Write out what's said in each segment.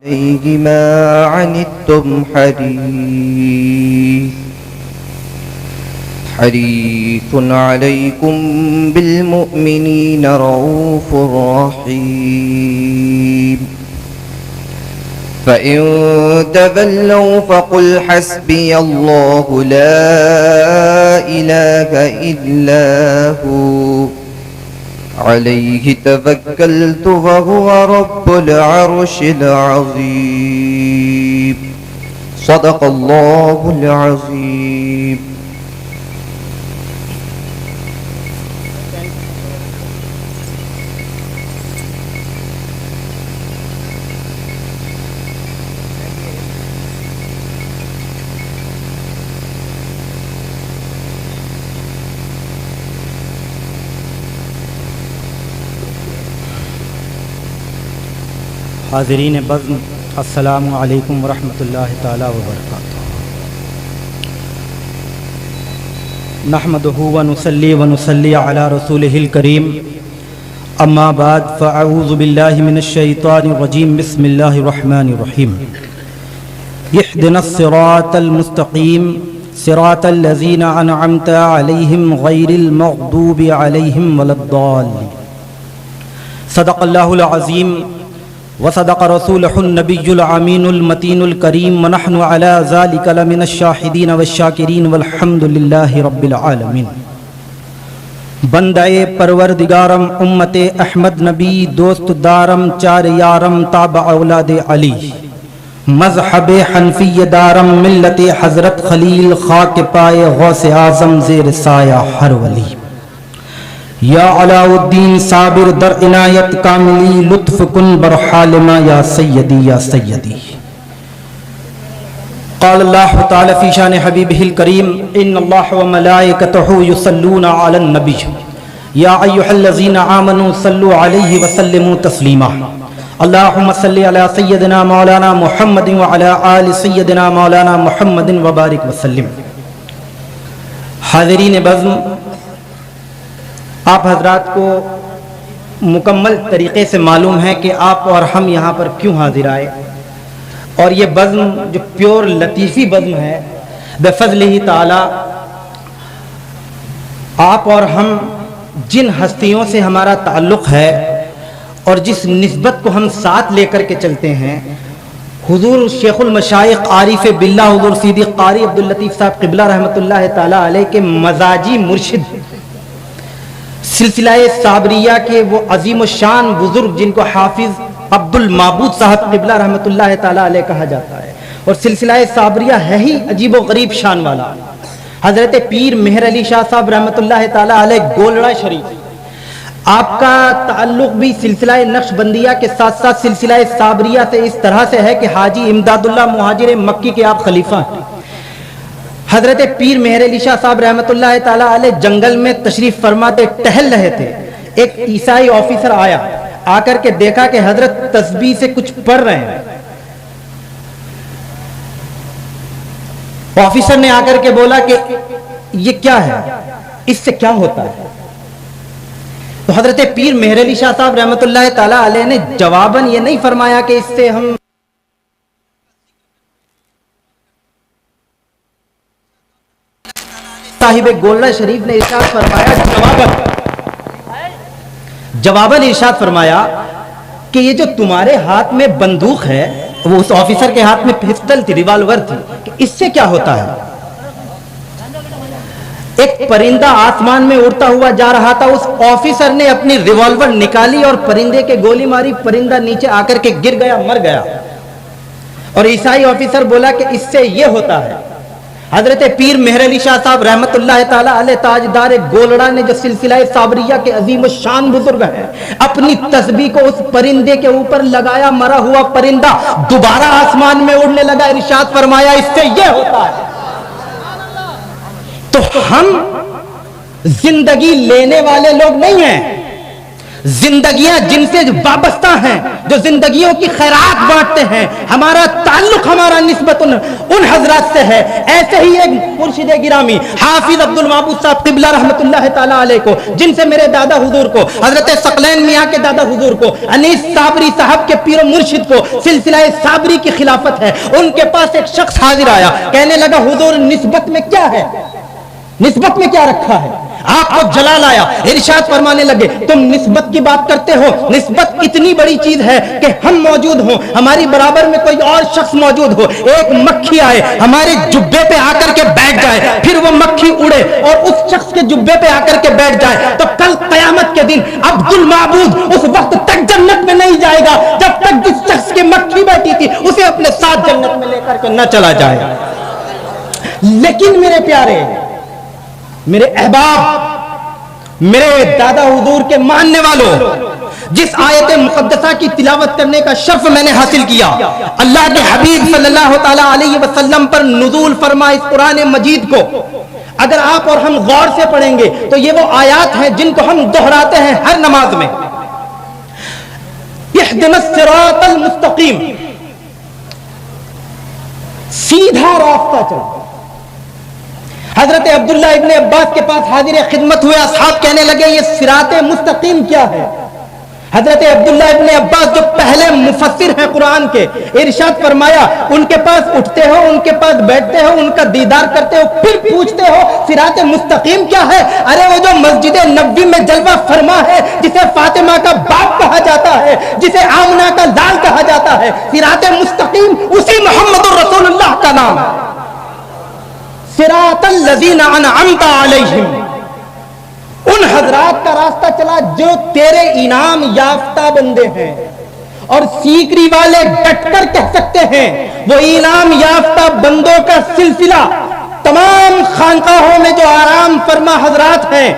عليه ما عنتم حريث عليكم بالمؤمنين رؤوف رحيم فإن تولوا فقل حسبي الله لا إله إلا هو عليه توكلت وهو رب العرش العظيم صدق الله العظيم. حاضرین بزم، السلام علیکم ورحمۃ اللہ تعالی وبرکاتہ. نحمدہ ونصلی علی رسولہ الکریم، اما بعد فاعوذ باللہ من الشیطان الرجیم. بسم اللہ الرحمن الرحیم. اہدنا الصراط المستقیم صراط الذین انعمت علیہم غیر المغضوب علیہم ولا الضالین. صدق اللہ العظیم وصدق رسولہ النبی الامین المتین الکریم، ونحن علی ذلک لمن الشاہدین والشاکرین والحمد للہ رب العالمین. بندہ پروردگارم امت احمد نبی دوست دارم چار یارم تابع اولاد علی، مذہب حنفی دارم ملت حضرت خلیل، خاک پائے غوث اعظم زیر سایہ ہر ولی. یا علاء الدین صابر در عنایت کاملی، لطف کن برحال ما یا سیدی یا سیدی. قال اللہ تعالی فی شان حبیبہ الکریم: ان اللہ وملائکتہ یصلون علی النبی یا ایھا الذین آمنوا صلوا علیہ وسلموا تسلیما. اللہم صل علی سیدنا مولانا محمد وعلی آل سیدنا مولانا محمد وبارک وسلم. حاضرین بزم، آپ حضرات کو مکمل طریقے سے معلوم ہے کہ آپ اور ہم یہاں پر کیوں حاضر آئے، اور یہ بزم جو پیور لطیفی بزم ہے، بفضلہ تعالی آپ اور ہم جن ہستیوں سے ہمارا تعلق ہے اور جس نسبت کو ہم ساتھ لے کر کے چلتے ہیں، حضور شیخ المشائخ عارف باللہ حضور سیدی قاری عبداللطیف صاحب قبلہ رحمۃ اللہ تعالی علیہ کے مزاجی مرشد، سلسلہ صابریہ کے وہ عظیم الشان بزرگ جن کو حافظ عبد المعبود صاحب قبلہ رحمۃ اللہ تعالی علیہ کہا جاتا ہے. اور سلسلہ صابریہ ہے ہی عجیب و غریب شان والا. حضرت پیر مہر علی شاہ صاحب رحمۃ اللہ تعالی علیہ گولڑا شریف، آپ کا تعلق بھی سلسلہ نقش بندیہ کے ساتھ ساتھ سلسلہ صابریہ سے اس طرح سے ہے کہ حاجی امداد اللہ مہاجر مکی کے آپ خلیفہ ہیں. حضرت پیر مہر علی شاہ صاحب رحمۃ اللہ تعالی علیہ جنگل میں تشریف فرماتے ٹہل رہے تھے. ایک عیسائی آفیسر آیا، آ کر کے دیکھا کہ حضرت تسبیح سے کچھ پڑھ رہے ہیں. آفیسر نے آ کر کے بولا کہ یہ کیا ہے، اس سے کیا ہوتا ہے؟ تو حضرت پیر مہر علی شاہ صاحب رحمۃ اللہ تعالی علیہ نے جواباً یہ نہیں فرمایا کہ اس سے ہم صاحب گولڑا شریف نے ارشاد فرمایا، جواباً ارشاد فرمایا کہ یہ جو تمہارے ہاتھ میں بندوق ہے، وہ اس آفیسر کے ہاتھ میں پستل تھی، ریوالور تھی، کہ اس سے کیا ہوتا ہے؟ ایک پرندہ آسمان میں اڑتا ہوا جا رہا تھا، اس آفیسر نے اپنی ریوالور نکالی اور پرندے کے گولی ماری، پرندہ نیچے آ کر کے گر گیا، مر گیا. اور عیسائی آفیسر بولا کہ اس سے یہ ہوتا ہے. حضرت پیر مہر علی شاہ صاحب رحمۃ اللہ تعالی علیہ تاجدار گولڑا نے جو سلسلہ صابریہ کے عظیم الشان بزرگ ہیں، اپنی تسبیح کو اس پرندے کے اوپر لگایا، مرا ہوا پرندہ دوبارہ آسمان میں اڑنے لگا، ارشاد فرمایا اس سے یہ ہوتا ہے. تو ہم زندگی لینے والے لوگ نہیں ہیں، زندگیاں جن سے وابستہ ہیں، جو زندگیوں کی خیرات بانٹتے ہیں، ہمارا تعلق، ہمارا نسبت ان حضرات سے ہے۔ ایسے ہی ایک مرشد گرامی حافظ عبد المعبود صاحب قبلہ رحمۃ اللہ تعالی علیہ کو، جن سے میرے دادا حضور کو، حضرت ثقلین میاں کے دادا حضور کو، انیس صابری صاحب کے پیر و مرشد کو سلسلہ صابری کی خلافت ہے، ان کے پاس ایک شخص حاضر آیا، کہنے لگا حضور نسبت میں کیا ہے، نسبت میں کیا رکھا ہے؟ آپ کو جلال آیا، ارشاد فرمانے لگے تم نسبت کی بات کرتے ہو، نسبت اتنی بڑی چیز ہے کہ ہم موجود ہوں، ہماری برابر میں کوئی اور شخص موجود ہو، ایک مکھی آئے ہمارے جبے پہ آ کر کے بیٹھ جائے، پھر وہ مکھی اڑے اور اس شخص کے جبے پہ آ کر کے بیٹھ جائے، تو کل قیامت کے دن عبد المعبود اس وقت تک جنت میں نہیں جائے گا جب تک جس شخص کی مکھی بیٹھی تھی اسے اپنے ساتھ جنت میں لے کر کے نہ چلا جائے۔ لیکن میرے پیارے، میرے احباب، میرے دادا حضور کے ماننے والوں، جس آیت مقدسہ کی تلاوت کرنے کا شرف میں نے حاصل کیا، اللہ کے حبیب صلی اللہ تعالی علیہ وسلم پر نزول فرما اس قرآن مجید کو اگر آپ اور ہم غور سے پڑھیں گے تو یہ وہ آیات ہیں جن کو ہم دہراتے ہیں ہر نماز میں۔ اہدنا الصراط المستقیم، سیدھا راستہ چلو۔ حضرت عبداللہ ابن عباس کے پاس حاضر خدمت ہوئے، اصحاب کہنے لگے یہ صراط مستقیم کیا ہے؟ حضرت عبداللہ ابن عباس جو پہلے مفسر ہیں قرآن کے، ارشاد فرمایا ان کے پاس اٹھتے ہو، ان کے پاس بیٹھتے ہو، ان کا دیدار کرتے ہو، پھر پوچھتے ہو صراط مستقیم کیا ہے؟ ارے وہ جو مسجد نبوی میں جلوہ فرما ہے، جسے فاطمہ کا باپ کہا جاتا ہے، جسے آمنہ کا لال کہا جاتا ہے، صراط مستقیم اسی محمد رسول اللہ کا نام ہے۔ صراط الذین انعمت علیہم، ان حضرات کا راستہ چلا جو تیرے انعام یافتہ بندے ہیں، اور سیکری والے ڈٹ کر کہہ سکتے ہیں وہ انعام یافتہ بندوں کا سلسلہ تمام خانقاہوں میں جو آرام فرما حضرات ہیں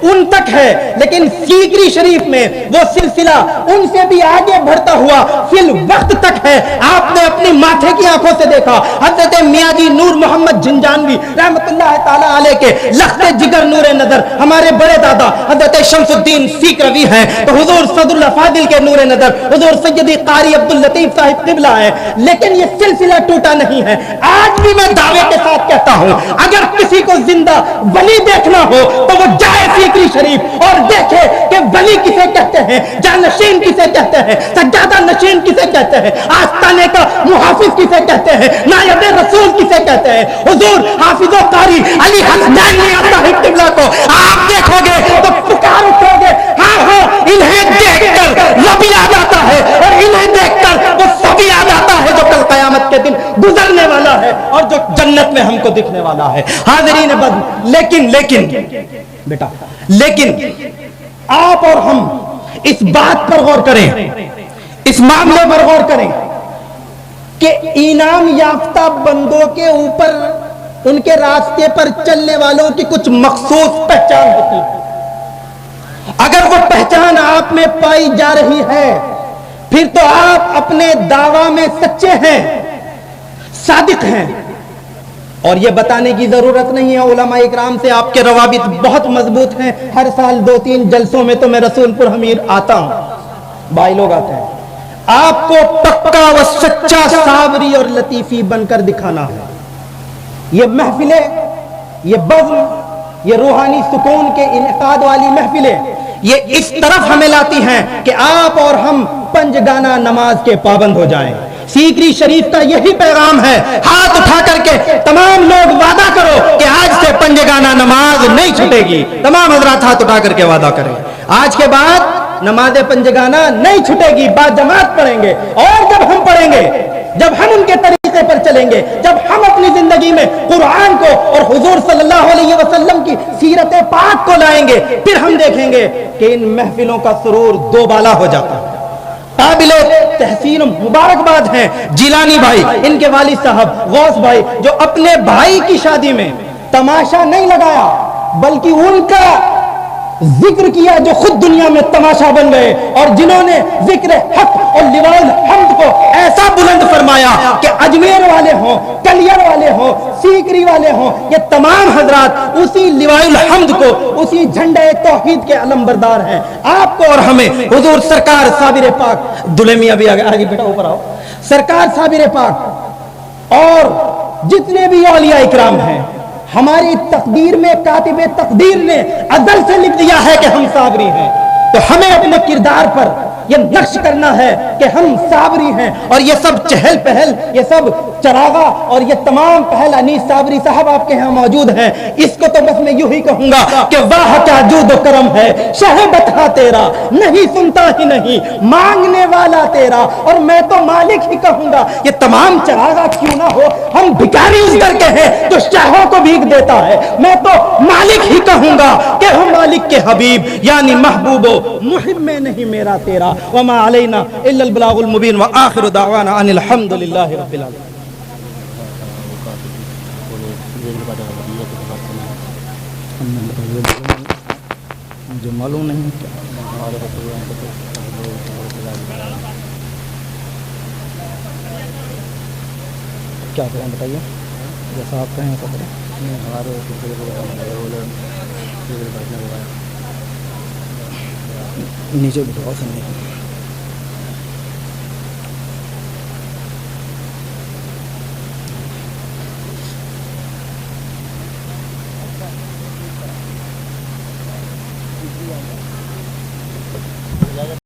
ان تک ہے، لیکن سیکری شریف میں وہ سلسلہ ان سے بھی آگے بڑھتا ہوا فی الوقت تک ہے۔ آپ نے اپنی ماتھے کی آنکھوں سے دیکھا حضرت میاں جی نور محمد جنجانوی رحمت اللہ تعالی علیہ کے لخت جگر نور نظر، ہمارے بڑے دادا حضرت شمس الدین سیکروی ہیں تو حضور صدر الافاضل کے نور نظر حضور سیدی قاری عبداللطیف صاحب قبلہ ہے، لیکن یہ سلسلہ ٹوٹا نہیں ہے۔ آج بھی میں دعوے کے ساتھ کہتا ہوں اگر کسی کو زندہ ولی دیکھنا ہو تو وہ جائے شریف اور دیکھے کہ ولی کسے کہتے ہیں، جانشین کسے کہتے ہیں، سجادہ نشین کسے کہتے ہیں، آستانے کا محافظ کسے کہتے ہیں، نائب رسول کسے کہتے ہیں۔ حضور حافظ و قاری علی حسنین میاں صاحب قبلہ کو آپ دیکھو گے تو پکار اٹھو گے، ہاں ہاں انہیں دیکھ کر رب یاد آتا ہے، اور انہیں دیکھ کر وہ سب یاد آتا ہے جو کل قیامت کے دن گزرنے والا ہے اور جو جنت میں ہم کو دکھنے والا ہے۔ حاضرین لیکن بیٹا، لیکن آپ اور ہم اس بات پر غور کریں، اس معاملے پر غور کریں کہ انعام یافتہ بندوں کے اوپر ان کے راستے پر چلنے والوں کی کچھ مخصوص پہچان ہوتی ہے۔ اگر وہ پہچان آپ میں پائی جا رہی ہے پھر تو آپ اپنے دعویٰ میں سچے ہیں، صادق ہیں، اور یہ بتانے کی ضرورت نہیں ہے علماء اکرام سے آپ کے روابط بہت مضبوط ہیں۔ ہر سال 2-3 جلسوں میں تو میں رسول پور حمیر آتا ہوں، بھائی لوگ آتے ہیں، آپ کو پکا و سچا صابری اور لطیفی بن کر دکھانا ہے۔ یہ محفلیں، یہ بزم، یہ روحانی سکون کے انعقاد والی محفلیں یہ اس طرف ہمیں لاتی ہیں کہ آپ اور ہم پنجگانہ نماز کے پابند ہو جائیں۔ سیکری شریف کا یہی پیغام ہے، ہاتھ اٹھا کر کے تمام لوگ وعدہ کرو کہ آج سے پنجگانہ نماز نہیں چھٹے گی۔ تمام حضرات ہاتھ اٹھا کر کے وعدہ کریں آج کے بعد نماز پنجگانہ نہیں چھٹے گی، با جماعت پڑھیں گے، اور جب ہم پڑھیں گے، جب ہم ان کے طریقے پر چلیں گے، جب ہم اپنی زندگی میں قرآن کو اور حضور صلی اللہ علیہ وسلم کی سیرت پاک کو لائیں گے، پھر ہم دیکھیں گے کہ ان محفلوں کا سرور دو بالا ہو جاتا ہے۔ قابل تحسین مبارکباد ہیں جیلانی بھائی، ان کے والد صاحب غوث بھائی، جو اپنے بھائی کی شادی میں تماشا نہیں لگایا بلکہ ان کا ذکر کیا جو خود دنیا میں تماشا بن گئے، اور جنہوں نے ذکر حق اور لواء الحمد کو ایسا بلند فرمایا کہ اجمیر والے والے ہوں، کلیئر والے ہوں، سیکری والے ہوں، یہ تمام حضرات اسی لواء الحمد کو، اسی جھنڈے توحید کے علمبردار ہیں. آپ کو اور ہمیں حضور سرکار صابر پاک، دلہے میاں بھی آگے بیٹا اوپر آؤ، سرکار صابر پاک اور جتنے بھی اولیاء اکرام ہیں، ہماری تقدیر میں کاتب تقدیر نے ازل سے لکھ دیا ہے کہ ہم صابری ہیں. تو ہمیں اپنے کردار پر یہ نقش کرنا ہے کہ ہم صابری ہیں. اور یہ سب چہل پہل، یہ سب چراغا اور یہ تمام پہل انیس صابری صاحب آپ کے ہاں موجود ہیں. اس کو تو بس میں یوں ہی کہوں گا کہ واہ کیا جود و کرم ہے شہ بتا تیرا، نہیں سنتا ہی نہیں مانگنے والا تیرا، اور میں تو مالک ہی کہوں گا. یہ تمام چراغا کیوں نہ ہو، ہم بھکاری اس در کے ہیں تو شاہوں کو بھیک دیتا ہے. میں تو مالک ہی کہوں گا کہ ہم مالک کے حبیب یعنی محبوب و محب میں نہیں میرا تیرا. وما علینا الا البلاغ المبین وآخر دعوانا ان الحمد للہ رب العالمین. مجھے معلوم نہیں کیا کریں، بتائیے جیسا آپ کہیں ایسا کریں. نیچے بٹھاؤ سننے